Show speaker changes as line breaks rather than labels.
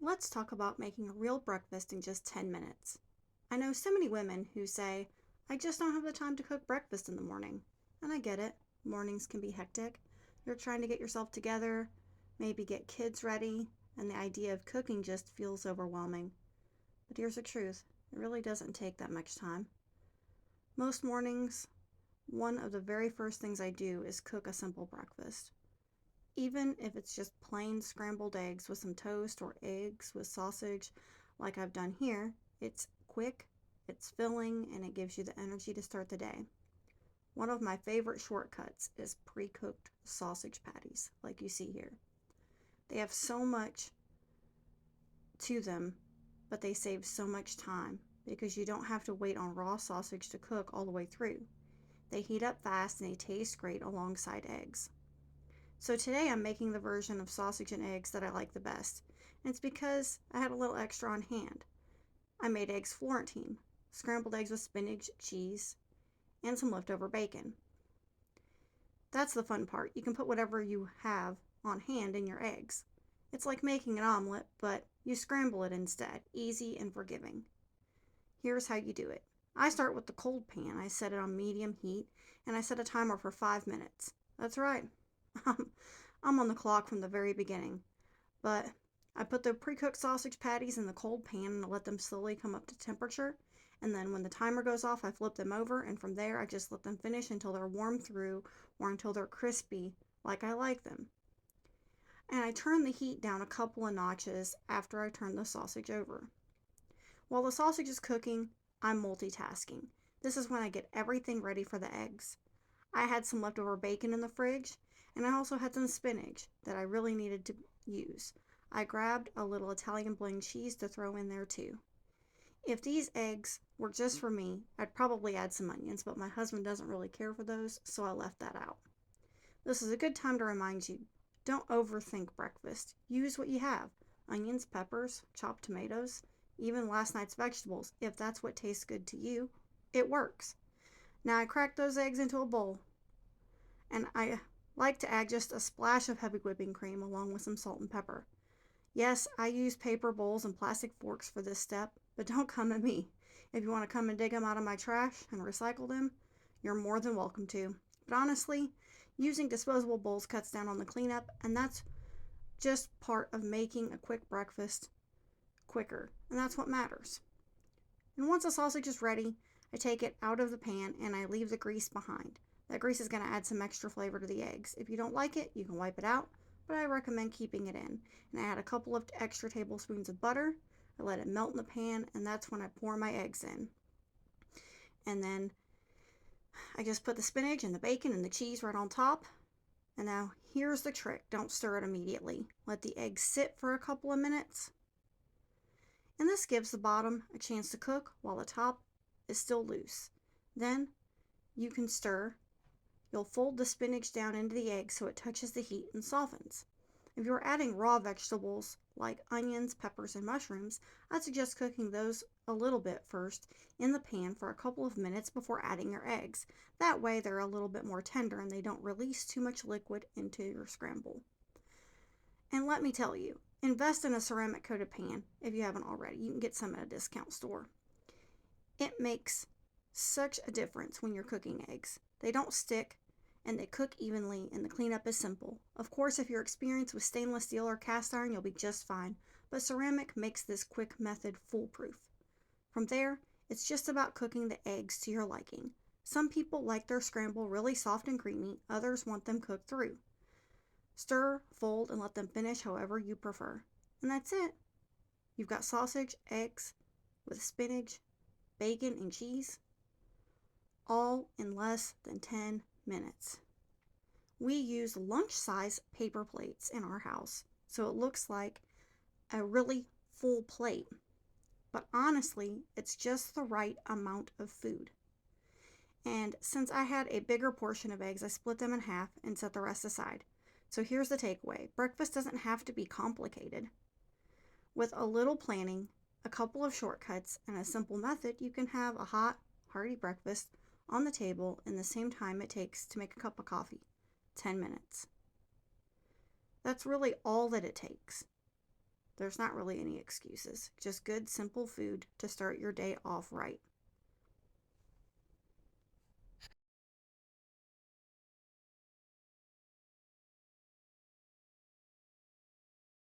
Let's talk about making a real breakfast in just 10 minutes. I know so many women who say, I just don't have the time to cook breakfast in the morning. And I get it, mornings can be hectic. You're trying to get yourself together, maybe get kids ready, and the idea of cooking just feels overwhelming. But here's the truth, it really doesn't take that much time. Most mornings, one of the very first things I do is cook a simple breakfast. Even if it's just plain scrambled eggs with some toast or eggs with sausage, like I've done here, it's quick, it's filling, and it gives you the energy to start the day. One of my favorite shortcuts is pre-cooked sausage patties, like you see here. They have so much to them, but they save so much time because you don't have to wait on raw sausage to cook all the way through. They heat up fast and they taste great alongside eggs. So today I'm making the version of sausage and eggs that I like the best, and it's because I had a little extra on hand. I made eggs Florentine, scrambled eggs with spinach, cheese, and some leftover bacon. That's the fun part. You can put whatever you have on hand in your eggs. It's like making an omelet, but you scramble it instead, easy and forgiving. Here's how you do it. I start with the cold pan. I set it on medium heat, and I set a timer for 5 minutes. That's right. I'm on the clock from the very beginning. But I put the pre-cooked sausage patties in the cold pan and let them slowly come up to temperature. And then when the timer goes off, I flip them over, and from there I just let them finish until they're warm through or until they're crispy like I like them. And I turn the heat down a couple of notches after I turn the sausage over. While the sausage is cooking, I'm multitasking. This is when I get everything ready for the eggs. I had some leftover bacon in the fridge, and I also had some spinach that I really needed to use. I grabbed a little Italian blend cheese to throw in there too. If these eggs were just for me, I'd probably add some onions, but my husband doesn't really care for those, so I left that out. This is a good time to remind you, don't overthink breakfast. Use what you have. Onions, peppers, chopped tomatoes, even last night's vegetables, if that's what tastes good to you. It works. Now I cracked those eggs into a bowl, and I like to add just a splash of heavy whipping cream along with some salt and pepper. Yes, I use paper bowls and plastic forks for this step, but don't come at me. If you want to come and dig them out of my trash and recycle them, you're more than welcome to. But honestly, using disposable bowls cuts down on the cleanup, and that's just part of making a quick breakfast quicker, and that's what matters. And once the sausage is ready, I take it out of the pan and I leave the grease behind. That grease is going to add some extra flavor to the eggs. If you don't like it, you can wipe it out, but I recommend keeping it in. And I add a couple of extra tablespoons of butter. I let it melt in the pan, and that's when I pour my eggs in. And then I just put the spinach and the bacon and the cheese right on top. And now here's the trick. Don't stir it immediately. Let the eggs sit for a couple of minutes. And this gives the bottom a chance to cook while the top is still loose. Then you can stir. You'll fold the spinach down into the egg so it touches the heat and softens. If you're adding raw vegetables like onions, peppers, and mushrooms, I'd suggest cooking those a little bit first in the pan for a couple of minutes before adding your eggs. That way they're a little bit more tender and they don't release too much liquid into your scramble. And let me tell you, invest in a ceramic coated pan if you haven't already. You can get some at a discount store. It makes such a difference when you're cooking eggs. They don't stick and they cook evenly, and the cleanup is simple. Of course, if you're experienced with stainless steel or cast iron, you'll be just fine, but ceramic makes this quick method foolproof. From there, it's just about cooking the eggs to your liking. Some people like their scramble really soft and creamy, others want them cooked through. Stir, fold, and let them finish however you prefer. And that's it. You've got sausage, eggs, with spinach, bacon, and cheese, all in less than 10 minutes. We use lunch-size paper plates in our house, so it looks like a really full plate. But honestly, it's just the right amount of food. And since I had a bigger portion of eggs, I split them in half and set the rest aside. So here's the takeaway. Breakfast doesn't have to be complicated. With a little planning, a couple of shortcuts, and a simple method, you can have a hot, hearty breakfast on the table in the same time it takes to make a cup of coffee, 10 minutes. That's really all that it takes. There's not really any excuses, just good, simple food to start your day off right.